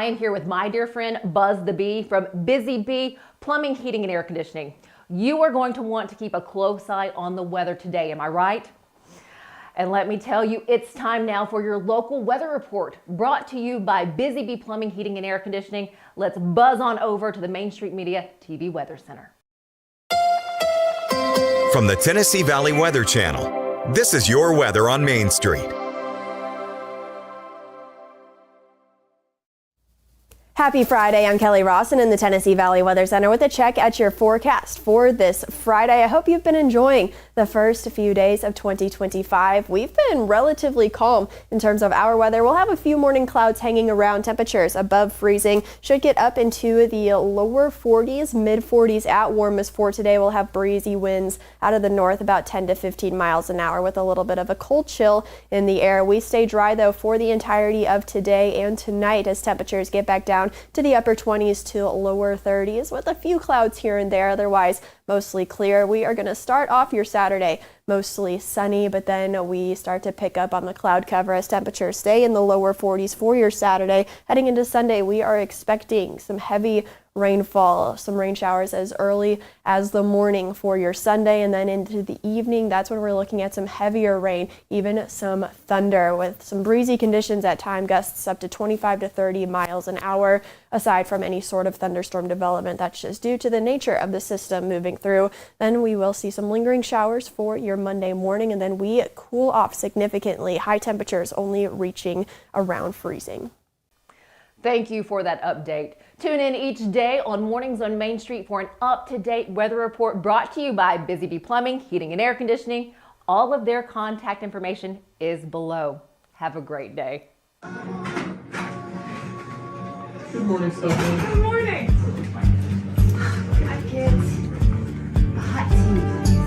I am here with my dear friend Buzz the Bee from Busy Bee Plumbing, Heating, and Air Conditioning. You are going to want to keep a close eye on the weather today, am I right? And let me tell you, it's time now for your local weather report, brought to you by Busy Bee Plumbing, Heating, and Air Conditioning. Let's buzz on over to the Main Street Media TV Weather Center. From the Tennessee Valley Weather Channel, this is your weather on Main Street. Happy Friday, I'm Kelly Rawson in the Tennessee Valley Weather Center with a check at your forecast for this Friday. I hope you've been enjoying the first few days of 2025. We've been relatively calm in terms of our weather. We'll have a few morning clouds hanging around, temperatures above freezing. Should get up into the lower 40s, mid 40s at warmest for today. We'll have breezy winds out of the north about 10 to 15 miles an hour with a little bit of a cold chill in the air. We stay dry though for the entirety of today and tonight as temperatures get back down to the upper 20s to lower 30s with a few clouds here and there. Otherwise, mostly clear. We are going to start off your Saturday mostly sunny, but then we start to pick up on the cloud cover as temperatures stay in the lower 40s for your Saturday. Heading into Sunday, we are expecting some heavy rainfall, some rain showers as early as the morning for your Sunday, and then into the evening, that's when we're looking at some heavier rain, even some thunder with some breezy conditions at time, gusts up to 25 to 30 miles an hour. Aside from any sort of thunderstorm development, that's just due to the nature of the system moving through. Then we will see some lingering showers for your Monday morning, and then we cool off significantly, high temperatures only reaching around freezing. Thank you for that update. Tune in each day on Mornings on Main Street for an up-to-date weather report brought to you by Busy Bee Plumbing, Heating, and Air Conditioning. All of their contact information is below. Have a great day. Good morning, Stefanie. Good morning. Hi, kids. A hot tea, please.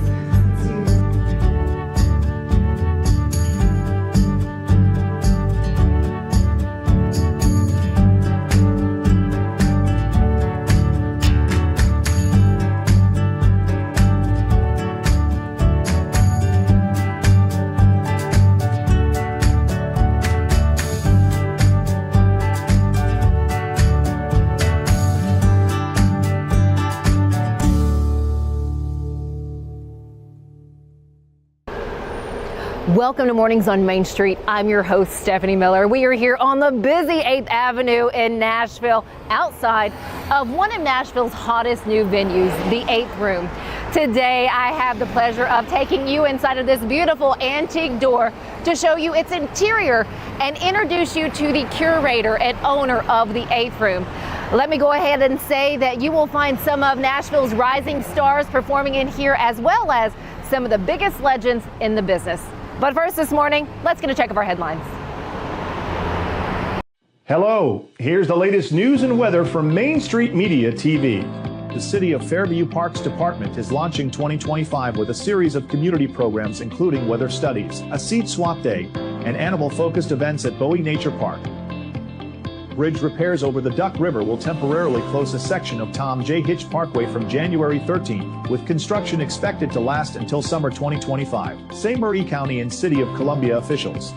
Welcome to Mornings on Main Street. I'm your host, Stefanie Miller. We are here on the busy 8th Avenue in Nashville, outside of one of Nashville's hottest new venues, the 8th Room. Today, I have the pleasure of taking you inside of this beautiful antique door to show you its interior and introduce you to the curator and owner of the 8th Room. Let me go ahead and say that you will find some of Nashville's rising stars performing in here, as well as some of the biggest legends in the business. But first this morning, let's get a check of our headlines. Hello, here's the latest news and weather from Main Street Media TV. The City of Fairview Parks Department is launching 2025 with a series of community programs including weather studies, a seed swap day, and animal-focused events at Bowie Nature Park. Bridge repairs over the Duck River will temporarily close a section of Tom J. Hitch Parkway from January 13th, with construction expected to last until summer 2025, say Maury County and City of Columbia officials.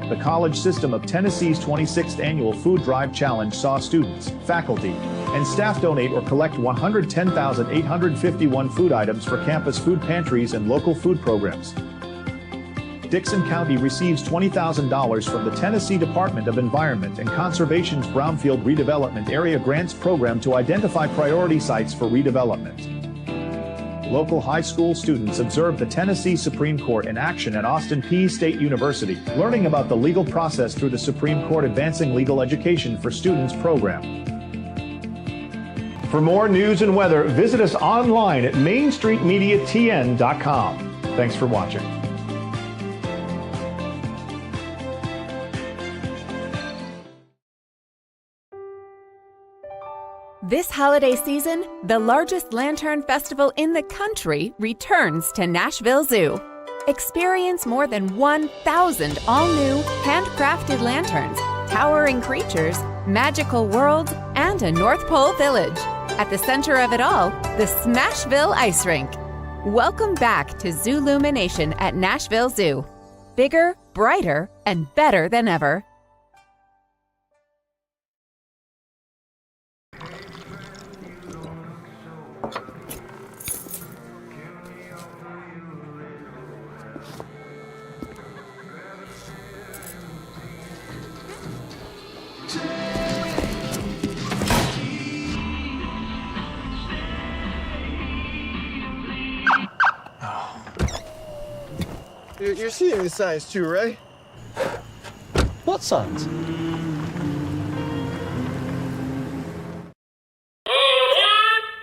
The College System of Tennessee's 26th Annual Food Drive Challenge saw students, faculty, and staff donate or collect 110,851 food items for campus food pantries and local food programs. Dixon County receives $20,000 from the Tennessee Department of Environment and Conservation's Brownfield Redevelopment Area Grants Program to identify priority sites for redevelopment. Local high school students observed the Tennessee Supreme Court in action at Austin Peay State University, learning about the legal process through the Supreme Court Advancing Legal Education for Students program. For more news and weather, visit us online at mainstreetmediatn.com. Thanks for watching. This holiday season, the largest lantern festival in the country returns to Nashville Zoo. Experience more than 1,000 all-new, handcrafted lanterns, towering creatures, magical worlds, and a North Pole village. At the center of it all, the Smashville Ice Rink. Welcome back to Zoolumination at Nashville Zoo. Bigger, brighter, and better than ever. You're seeing the signs too, right? What signs?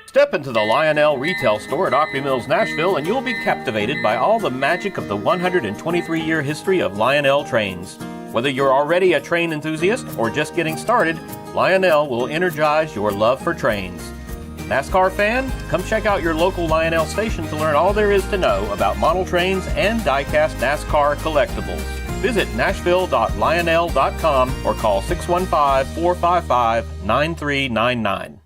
Step into the Lionel retail store at Opry Mills, Nashville, and you'll be captivated by all the magic of the 123-year history of Lionel trains. Whether you're already a train enthusiast or just getting started, Lionel will energize your love for trains. NASCAR fan? Come check out your local Lionel station to learn all there is to know about model trains and die-cast NASCAR collectibles. Visit nashville.lionel.com or call 615-455-9399.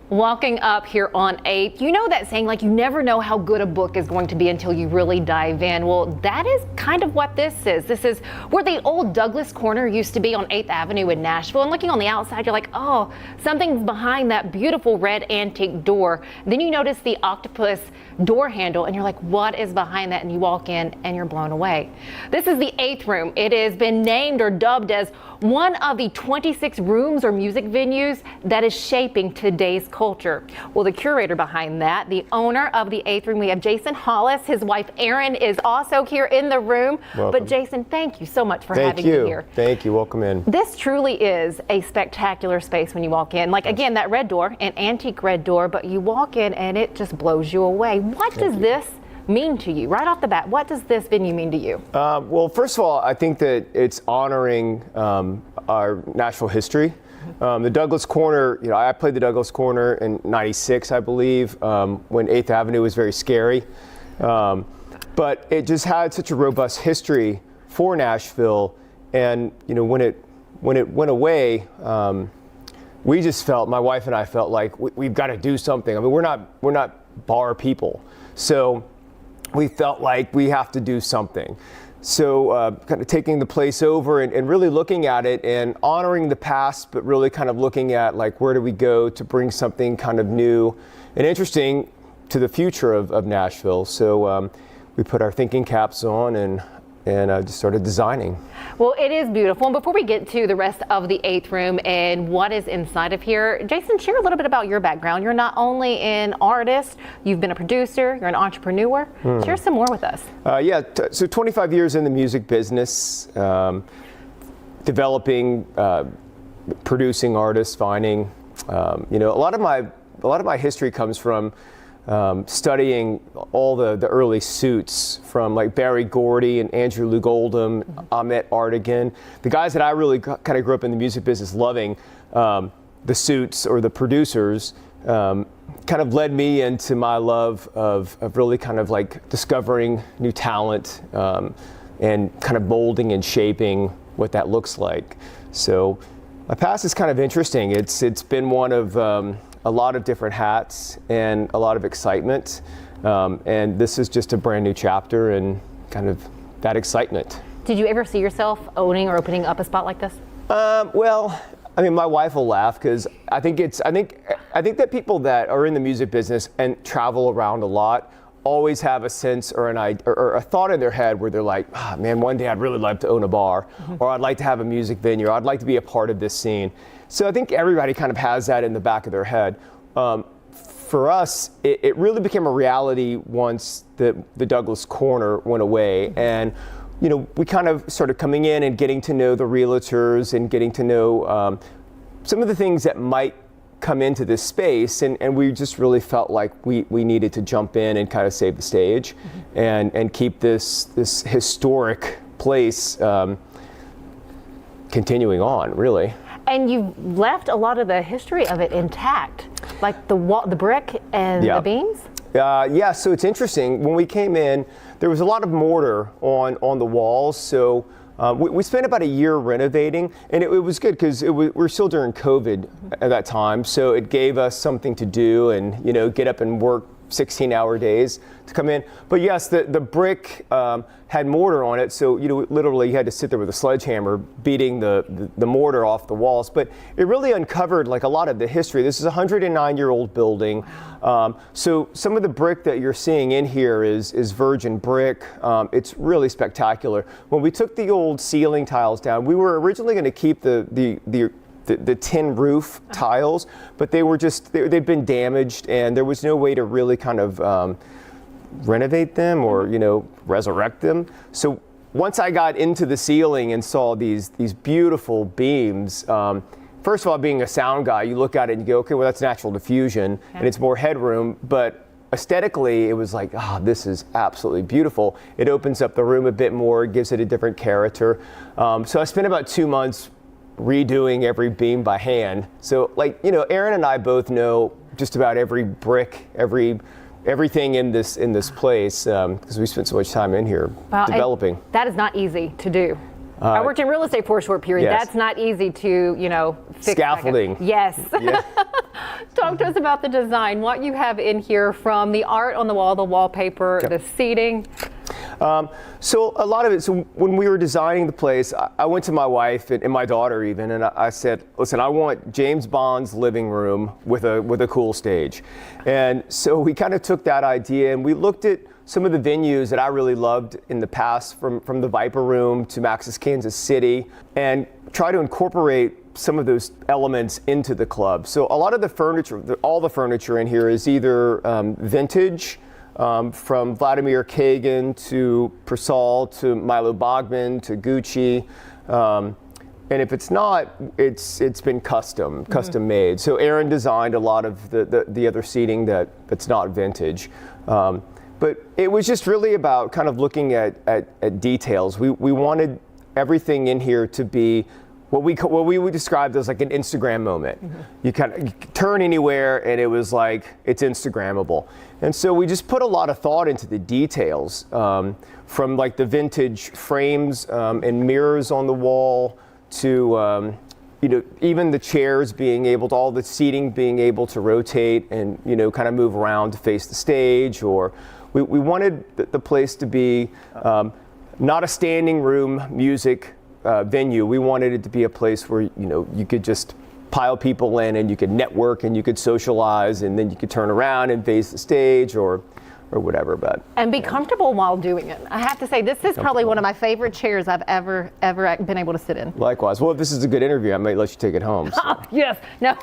Walking up here on 8th, you know that saying, like, you never know how good a book is going to be until you really dive in. Well, that is kind of what this is. This is where the old Douglas Corner used to be on 8th Avenue in Nashville. And looking on the outside, you're like, oh, something's behind that beautiful red antique door. Then you notice the octopus door handle and you're like, what is behind that? And you walk in and you're blown away. This is the 8th room. It has been named or dubbed as one of the 26 rooms or music venues that is shaping today's culture. Well, the curator behind that, the owner of the 8th room, we have Jason Hollis. His wife Erin is also here in the room. Welcome. But Jason, thank you so much for having me here. Thank you. Welcome in. This truly is a spectacular space when you walk in. Like, again, that red door, an antique red door, but you walk in and it just blows you away. What does this mean to you? Right off the bat, what does this venue mean to you? Well, first of all, I think that it's honoring our Nashville history. The Douglas Corner, you know, I played the Douglas Corner in '96, I believe, when 8th Avenue was very scary. But it just had such a robust history for Nashville. And, you know, when it went away, we just felt, my wife and I felt like we've got to do something. I mean, we're not bar people. So we felt like we have to do something. So kind of taking the place over and really looking at it and honoring the past, but really kind of looking at like, where do we go to bring something kind of new and interesting to the future of Nashville. So we put our thinking caps on and just started designing. Well, it is beautiful. And before we get to the rest of the 8th room and what is inside of here, Jason, share a little bit about your background. You're not only an artist, you've been a producer, you're an entrepreneur. Share some more with us. So 25 years in the music business, developing, producing artists, finding, you know, a lot of my history comes from studying all the early suits from like Barry Gordy and Andrew Loog Oldham, Ahmet Artigan, the guys that I really kind of grew up in the music business loving. The suits or the producers kind of led me into my love of really kind of like discovering new talent and kind of molding and shaping what that looks like. So my past is kind of interesting. It's been one of a lot of different hats and a lot of excitement. And this is just a brand new chapter and kind of that excitement. Did you ever see yourself owning or opening up a spot like this? Well, I mean, my wife will laugh because I think that people that are in the music business and travel around a lot always have a sense or or a thought in their head where they're like, oh, man, one day I'd really like to own a bar, or I'd like to have a music venue, or I'd like to be a part of this scene. So I think everybody kind of has that in the back of their head. For us, it really became a reality once the Douglas Corner went away. And, you know, we kind of started coming in and getting to know the realtors and getting to know some of the things that might come into this space. And we just really felt like we needed to jump in and kind of save the stage and keep this historic place continuing on, really. And you've left a lot of the history of it intact, like the brick and the beams? Yeah, so it's interesting. When we came in, there was a lot of mortar on the walls. So we spent about a year renovating, and it was good because we're still during COVID at that time. So it gave us something to do and, you know, get up and work 16-hour days to come in. But yes, the brick had mortar on it, so, you know, literally you had to sit there with a sledgehammer beating the mortar off the walls. But it really uncovered like a lot of the history. This is a 109-year-old building. So some of the brick that you're seeing in here is virgin brick. It's really spectacular. When we took the old ceiling tiles down, we were originally going to keep the tin roof tiles, but they were they'd been damaged, and there was no way to really kind of renovate them or, resurrect them. So once I got into the ceiling and saw these beautiful beams, first of all, being a sound guy, you look at it and you go, okay, well, that's natural diffusion and it's more headroom, but aesthetically, it was like, this is absolutely beautiful. It opens up the room a bit more, gives it a different character. So I spent about 2 months redoing every beam by hand. So Aaron and I both know just about every brick, everything in this place, because we spent so much time in here developing. That is not easy to do. I worked in real estate for a short period. Yes. That's not easy to, fix. Scaffolding. Yes. Yeah. Talk to us about the design, what you have in here, from the art on the wall, the wallpaper, the seating. So a lot of it, so when we were designing the place, I went to my wife and my daughter even, and I said, listen, I want James Bond's living room with a cool stage. And so we kind of took that idea and we looked at some of the venues that I really loved in the past, from the Viper Room to Max's Kansas City, and try to incorporate some of those elements into the club. So a lot of the furniture, all the furniture in here is either vintage, from Vladimir Kagan to Persol to Milo Bogman to Gucci. And if it's not, it's been custom made. So Aaron designed a lot of the other seating that's not vintage. But it was just really about kind of looking at details. We wanted everything in here to be what we would describe as like an Instagram moment. You turn anywhere and it was like, it's Instagrammable. And so we just put a lot of thought into the details, from like the vintage frames and mirrors on the wall to even the chairs being able to, all the seating being able to rotate and kind of move around to face the stage. Or we wanted the place to be not a standing room music venue. We wanted it to be a place where you could just pile people in and you could network and you could socialize, and then you could turn around and face the stage or whatever. But and be comfortable while doing it. I have to say, this is probably one of my favorite chairs I've ever been able to sit in. Likewise. Well, if this is a good interview, I might let you take it home. So. Yes. No.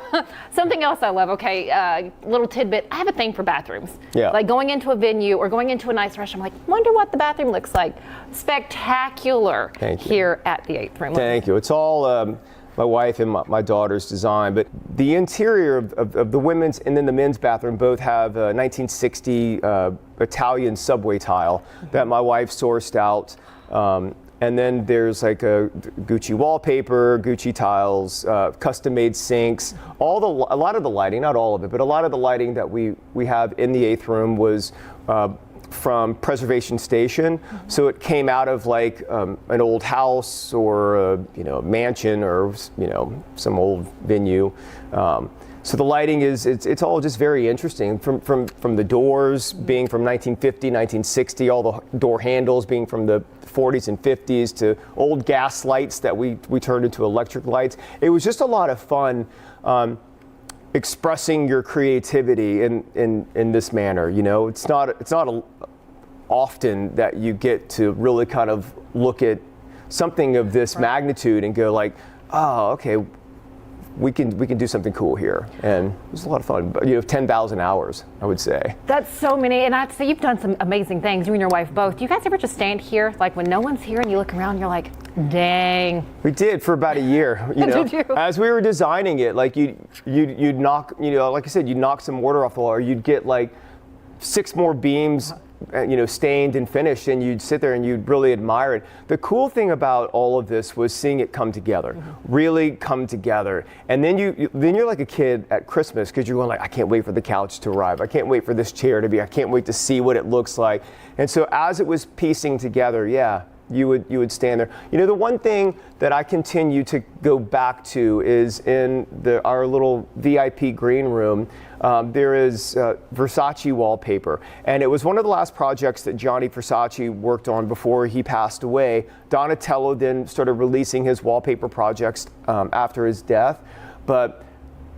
Something else I love. Okay, little tidbit. I have a thing for bathrooms. Yeah. Like going into a venue or going into a nice restaurant, I'm like, wonder what the bathroom looks like. Spectacular. Thank you. Here at the 8th Room. Thank you. It's all my wife and my daughter's design, but the interior of the women's and then the men's bathroom both have a 1960 Italian subway tile that my wife sourced out. And then there's like a Gucci wallpaper, Gucci tiles, custom-made sinks. A lot of the lighting, not all of it, but a lot of the lighting that we have in the 8th Room was from Preservation Station. So it came out of like an old house or a mansion or some old venue. So the lighting it's all just very interesting, from the doors being from 1950, 1960, all the door handles being from the 40s and 50s, to old gas lights that we turned into electric lights. It was just a lot of fun expressing your creativity in this manner. It's not often that you get to really kind of look at something of this magnitude and go like, oh, okay, we can do something cool here. And it was a lot of fun. But 10,000 hours, I would say. That's so many, and I'd say you've done some amazing things, you and your wife both. Do you guys ever just stand here, like when no one's here and you look around and you're like, dang. We did for about a year, Did you? As we were designing it, like you'd knock, like I said, you'd knock some mortar off the wall, or you'd get like 6 more beams stained and finished, and you'd sit there and you'd really admire it. The cool thing about all of this was seeing it come together, really come together. And then you're like a kid at Christmas, because you're going like, I can't wait for the couch to arrive. I can't wait for this chair to be, I can't wait to see what it looks like. And so as it was piecing together, you would stand there. The one thing that I continue to go back to is in our little VIP green room, there is Versace wallpaper. And it was one of the last projects that Gianni Versace worked on before he passed away. Donatello then started releasing his wallpaper projects after his death. But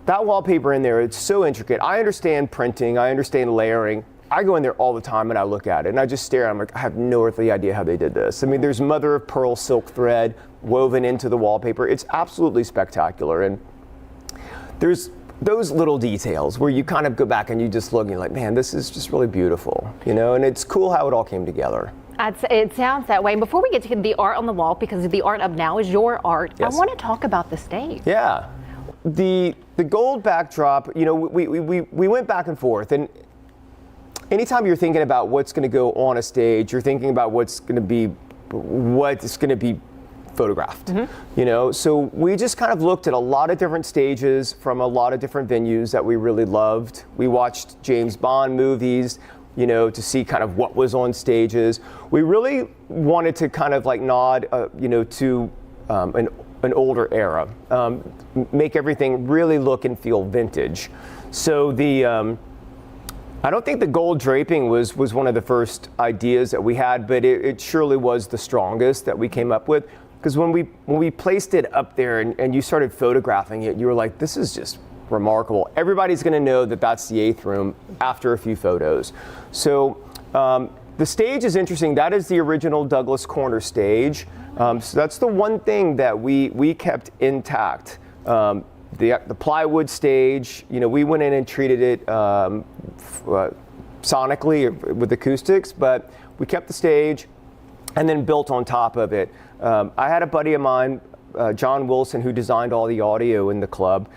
that wallpaper in there, it's so intricate. I understand printing, I understand layering. I go in there all the time and I look at it and I just stare. I'm like, I have no earthly idea how they did this. I mean, there's mother of pearl silk thread woven into the wallpaper. It's absolutely spectacular. And there's those little details where you kind of go back and you just look and you're like, man, this is just really beautiful, you know, and it's cool how it all came together. It sounds that way. And before we get to the art on the wall, because the art up now is your art, Yes. I want to talk about the stage. Yeah. The gold backdrop, you know, we went back and forth, and anytime you're thinking about what's going to go on a stage, you're thinking about what's going to be photographed, you know, so we just kind of looked at a lot of different stages from a lot of different venues that we really loved. We watched James Bond movies, you know, to see kind of what was on stages. We really wanted to kind of like nod, you know, to an older era, make everything really look and feel vintage. So I don't think the gold draping was one of the first ideas that we had, but it surely was the strongest that we came up with. Because when we placed it up there and you started photographing it, you were like, this is just remarkable. Everybody's going to know that that's the 8th room after a few photos. So the stage is interesting. That is the original Douglas Corner stage. So that's the one thing that we kept intact. The plywood stage, you know, we went in and treated it sonically with acoustics, but we kept the stage and then built on top of it. I had a buddy of mine, John Wilson, who designed all the audio in the club.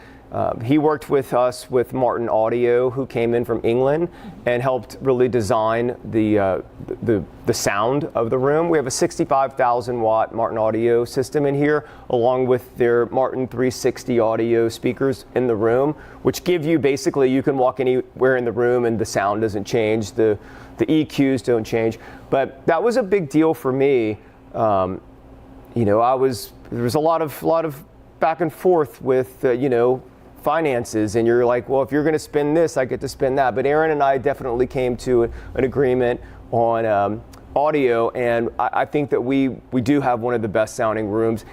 He worked with us with Martin Audio, who came in from England and helped really design the sound of the room. We have a 65,000 watt Martin Audio system in here, along with their Martin 360 audio speakers in the room, which give you basically, you can walk anywhere in the room and the sound doesn't change, the EQs don't change. But that was a big deal for me. You know, there was a lot of back and forth with, you know, finances, and you're like, well, if you're going to spend this, I get to spend that. But Aaron and I definitely came to an agreement on audio, and I think that we do have one of the best sounding rooms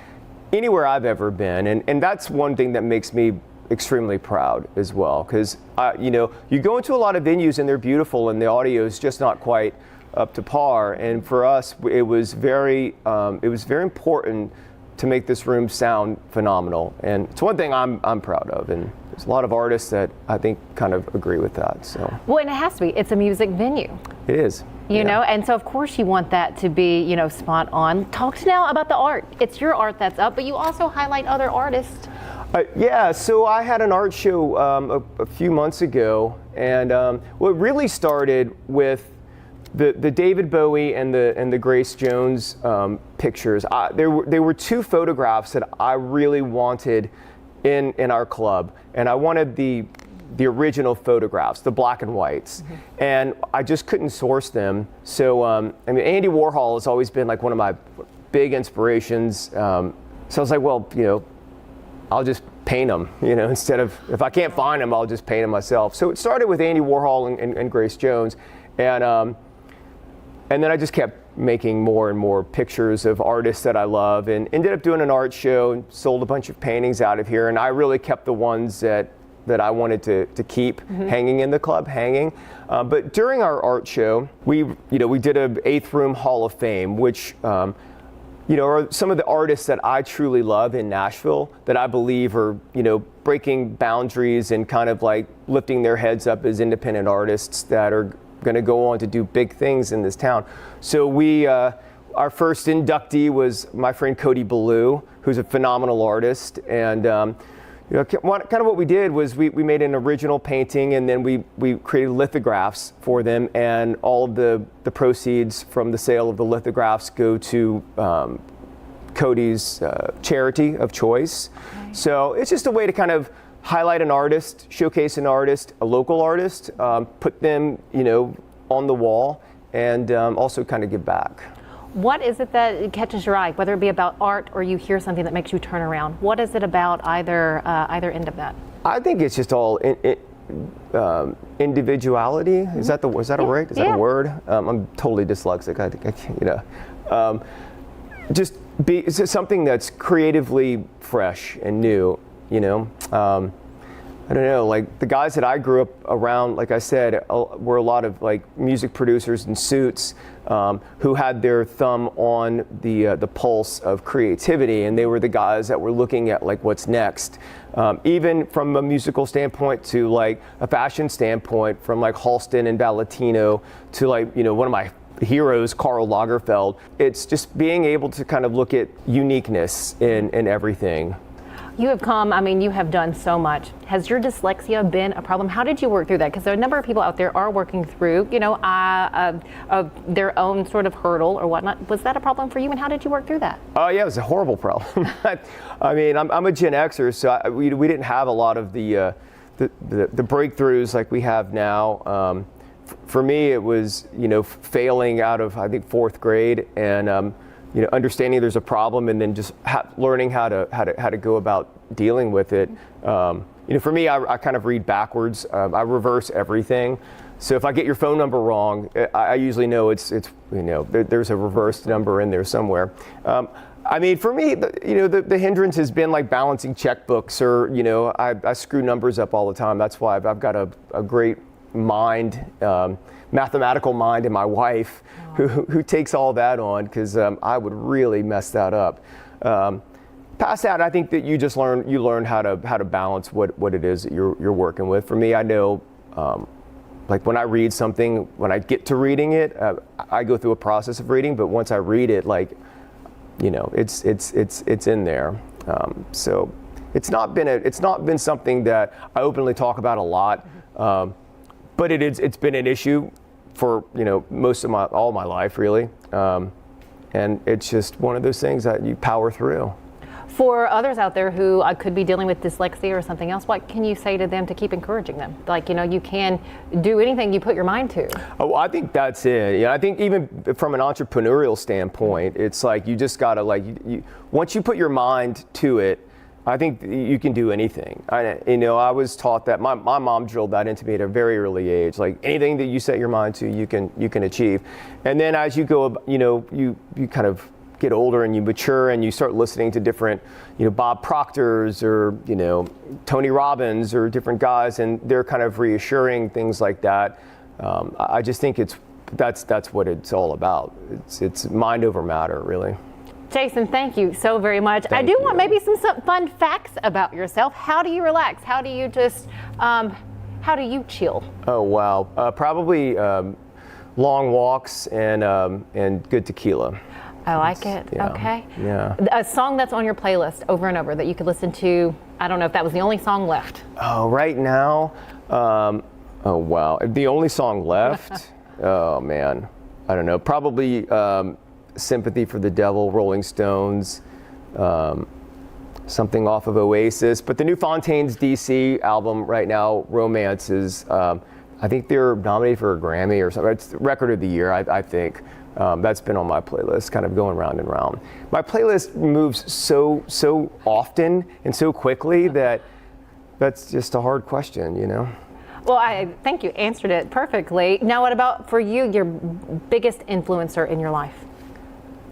anywhere I've ever been, and that's one thing that makes me extremely proud as well, because you know, you go into a lot of venues and they're beautiful and the audio is just not quite up to par, and for us it was very important to make this room sound phenomenal, and it's one thing I'm proud of, and there's a lot of artists that I think kind of agree with that. So well, and it has to be. It's a music venue. It is. You know, and so of course you want that to be, you know, spot on. Talk to now about the art. It's your art that's up, but you also highlight other artists. Yeah, so I had an art show a few months ago, and well, it really started with the David Bowie and the Grace Jones pictures. There were two photographs that I really wanted in our club, and I wanted the original photographs, the black and whites, and I just couldn't source them. So I mean, Andy Warhol has always been like one of my big inspirations. So I was like, well, you know, I'll just paint them, you know, instead of, if I can't find them, I'll just paint them myself. So it started with Andy Warhol and Grace Jones, and then I just kept making more and more pictures of artists that I love, and ended up doing an art show and sold a bunch of paintings out of here. And I really kept the ones that I wanted to keep hanging in the club, but during our art show, we did a 8th Room Hall of Fame, which you know, are some of the artists that I truly love in Nashville, that I believe are, you know, breaking boundaries and kind of like lifting their heads up as independent artists that are going to go on to do big things in this town. So our first inductee was my friend Cody Ballou, who's a phenomenal artist, and you know, kind of what we did was we made an original painting, and then we created lithographs for them, and all of the proceeds from the sale of the lithographs go to Cody's charity of choice. Okay. So it's just a way to kind of highlight an artist, showcase an artist, a local artist, put them, you know, on the wall, and also kind of give back. What is it that catches your eye, whether it be about art or you hear something that makes you turn around? What is it about either end of that? I think it's just all individuality. Is that a word? Is that a word? I'm totally dyslexic. I think you know, just it's something that's creatively fresh and new. You know, I don't know, like the guys that I grew up around, like I said, were a lot of like music producers in suits who had their thumb on the pulse of creativity, and they were the guys that were looking at like what's next. Even from a musical standpoint to like a fashion standpoint, from like Halston and Valentino to like, you know, one of my heroes, Karl Lagerfeld. It's just being able to kind of look at uniqueness in everything. You have come, I mean, you have done so much. Has your dyslexia been a problem? How did you work through that? Because there are a number of people out there are working through, you know, their own sort of hurdle or whatnot. Was that a problem for you, and how did you work through that? Oh yeah, it was a horrible problem. I mean, I'm a Gen Xer, so we didn't have a lot of the breakthroughs like we have now. For me, it was, you know, failing out of, I think, 4th grade, and you know, understanding there's a problem, and then just learning how to go about dealing with it. You know, for me, I kind of read backwards. I reverse everything. So if I get your phone number wrong, I usually know it's you know, there's a reversed number in there somewhere. I mean, for me, you know, the hindrance has been like balancing checkbooks, or, you know, I screw numbers up all the time. That's why I've got a great mind, mathematical mind in my wife, who takes all that on, because I would really mess that up. Past that, I think that you just learn how to balance what it is that you're working with. For me, I know, like when I read something, when I get to reading it, I go through a process of reading, but once I read it, like, you know, it's in there. So it's not been something that I openly talk about a lot. But it's been an issue for, you know, all my life, really. And it's just one of those things that you power through. For others out there who could be dealing with dyslexia or something else, what can you say to them to keep encouraging them? Like, you know, you can do anything you put your mind to. Oh, I think that's it. Yeah, I think even from an entrepreneurial standpoint, it's like you just gotta, like, once you put your mind to it, I think you can do anything. You know, I was taught that. My mom drilled that into me at a very early age. Like, anything that you set your mind to, you can achieve. And then as you go, you know, you kind of get older and you mature and you start listening to different, you know, Bob Proctors or, you know, Tony Robbins or different guys, and they're kind of reassuring things like that. I just think that's what it's all about. It's mind over matter, really. Jason, thank you so very much. I do want maybe some fun facts about yourself. How do you relax? How do you just, how do you chill? Oh, wow. Probably long walks and good tequila. I like it. Yeah. Okay. Yeah. A song that's on your playlist over and over that you could listen to. I don't know if that was the only song left. Oh, right now, oh, wow. The only song left? Oh, man. I don't know. Probably Sympathy for the Devil, Rolling Stones, something off of Oasis. But the new Fontaines DC album right now, Romance, is, I think they're nominated for a Grammy or something. It's Record of the Year, I think. That's been on my playlist, kind of going round and round. My playlist moves so often and so quickly that's just a hard question, you know? Well, I think you answered it perfectly. Now, what about for you, your biggest influencer in your life?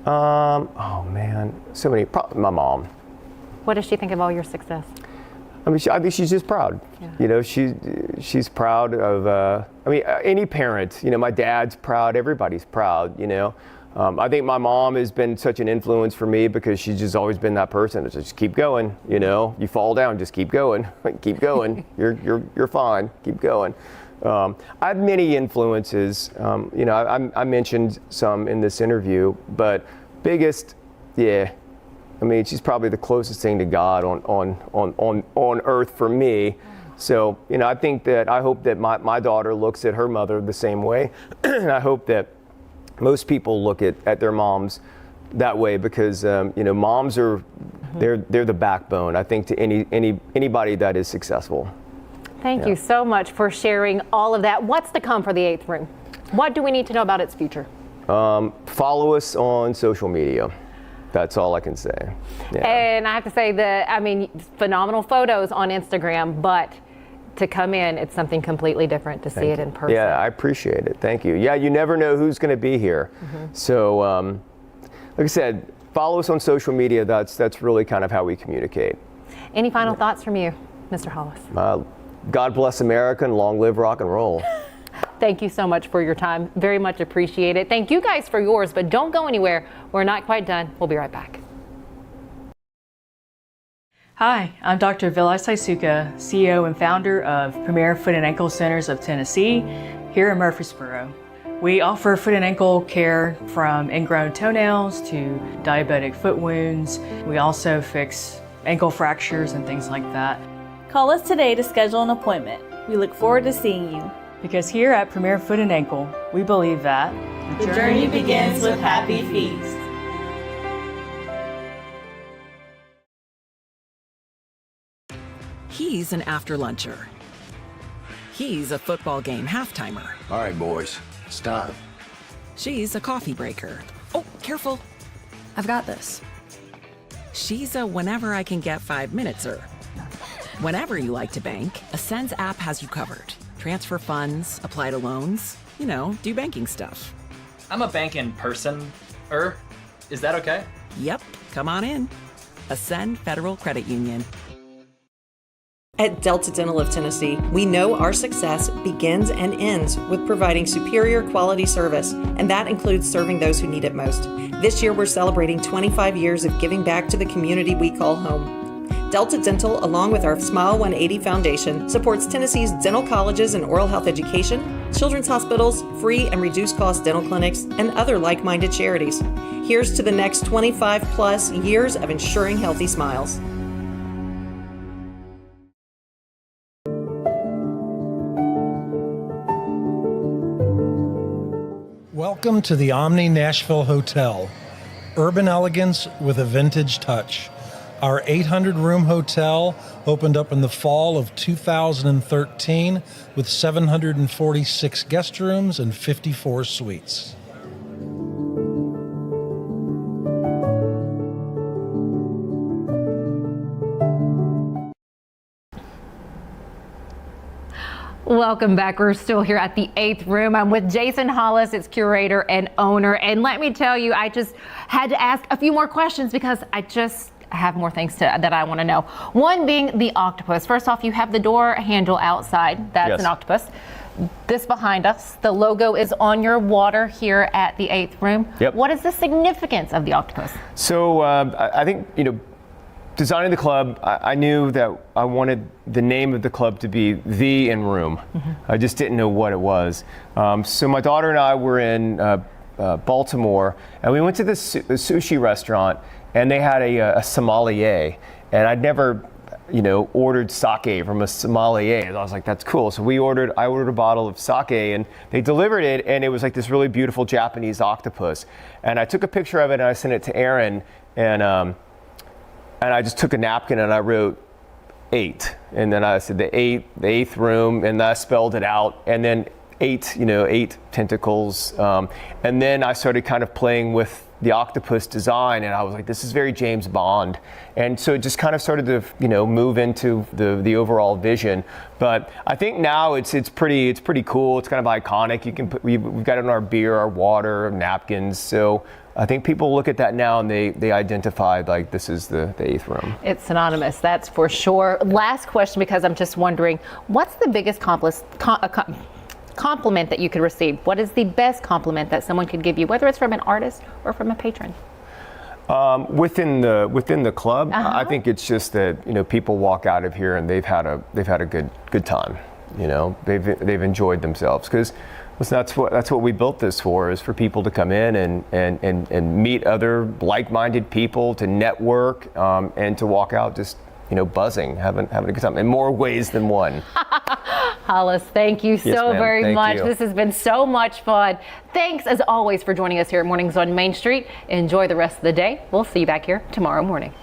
Oh man, so many. My mom. What does she think of all your success? I mean, I think she's just proud. Yeah. You know, she's proud of. I mean, any parent. You know, my dad's proud. Everybody's proud. You know, I think my mom has been such an influence for me because she's just always been that person. It's just keep going. You know, you fall down, just keep going. Keep going. You're fine. Keep going. I have many influences. You know, I mentioned some in this interview, but biggest, yeah. I mean, she's probably the closest thing to God on earth for me. So, you know, I hope that my daughter looks at her mother the same way. And I hope that most people look at their moms that way because, you know, moms are, they're the backbone, I think, to anybody that is successful. Thank you so much for sharing all of that. What's to come for the 8th Room? What do we need to know about its future? Follow us on social media. That's all I can say. Yeah. And I have to say that, I mean, phenomenal photos on Instagram, but to come in, it's something completely different to see it in person. Yeah, I appreciate it. Thank you. Yeah, you never know who's going to be here. So, like I said, follow us on social media. That's really kind of how we communicate. Any final thoughts from you, Mr. Hollis? God bless America and long live rock and roll. Thank you so much for your time. Very much appreciate it. Thank you guys for yours, but don't go anywhere. We're not quite done. We'll be right back. Hi, I'm Dr. Vilas Saisuka, CEO and founder of Premier Foot and Ankle Centers of Tennessee here in Murfreesboro. We offer foot and ankle care from ingrown toenails to diabetic foot wounds. We also fix ankle fractures and things like that. Call us today to schedule an appointment. We look forward to seeing you. Because here at Premier Foot and Ankle, we believe that the journey begins with happy feet. He's an after-luncher. He's a football game half-timer. All right, boys, it's time. She's a coffee breaker. Oh, careful. I've got this. She's a whenever I can get 5 minutes-er. Whenever you like to bank, Ascend's app has you covered. Transfer funds, apply to loans, do banking stuff. I'm a banking person-er. Is that okay? Yep, come on in. Ascend Federal Credit Union. At Delta Dental of Tennessee, we know our success begins and ends with providing superior quality service, and that includes serving those who need it most. This year, we're celebrating 25 years of giving back to the community we call home. Delta Dental, along with our Smile 180 Foundation, supports Tennessee's dental colleges and oral health education, children's hospitals, free and reduced cost dental clinics, and other like-minded charities. Here's to the next 25 plus years of ensuring healthy smiles. Welcome to the Omni Nashville Hotel. Urban elegance with a vintage touch. Our 800-room hotel opened up in the fall of 2013 with 746 guest rooms and 54 suites. Welcome back. We're still here at the 8th room. I'm with Jason Hollis, its curator and owner. And let me tell you, I just had to ask a few more questions because I have more things that I want to know. One being the octopus. First off, you have the door handle outside. That's an octopus. This behind us, the logo is on your water here at the 8th room. Yep. What is the significance of the octopus? So I think, designing the club, I knew that I wanted the name of the club to be The In Room. I just didn't know what it was. So my daughter and I were in Baltimore, and we went to this sushi restaurant, and they had a sommelier, and I'd never, ordered sake from a sommelier. And I was like, that's cool. So I ordered a bottle of sake, and they delivered it, and it was like this really beautiful Japanese octopus. And I took a picture of it, and I sent it to Aaron, and I just took a napkin and I wrote 8, and then I said the 8th room, and I spelled it out, and then 8 tentacles, and then I started kind of playing with the octopus design, and I was like, this is very James Bond, and so it just kind of started to move into the overall vision. But I think now it's pretty cool. It's kind of iconic. We've got it in our beer, our water, napkins. So I think people look at that now and they identify like this is the 8th room. It's synonymous, that's for sure. Last question, because I'm just wondering, what's the biggest compliment that you could receive? What is the best compliment that someone could give you, whether it's from an artist or from a patron? Within the club, I think it's just that people walk out of here and they've had a good time. They've enjoyed themselves, because that's what we built this for, is for people to come in and meet other like-minded people, to network, and to walk out just buzzing, having a good time in more ways than one. Hollis, thank you so very much. You. This has been so much fun. Thanks as always for joining us here at Mornings on Main Street. Enjoy the rest of the day. We'll see you back here tomorrow morning.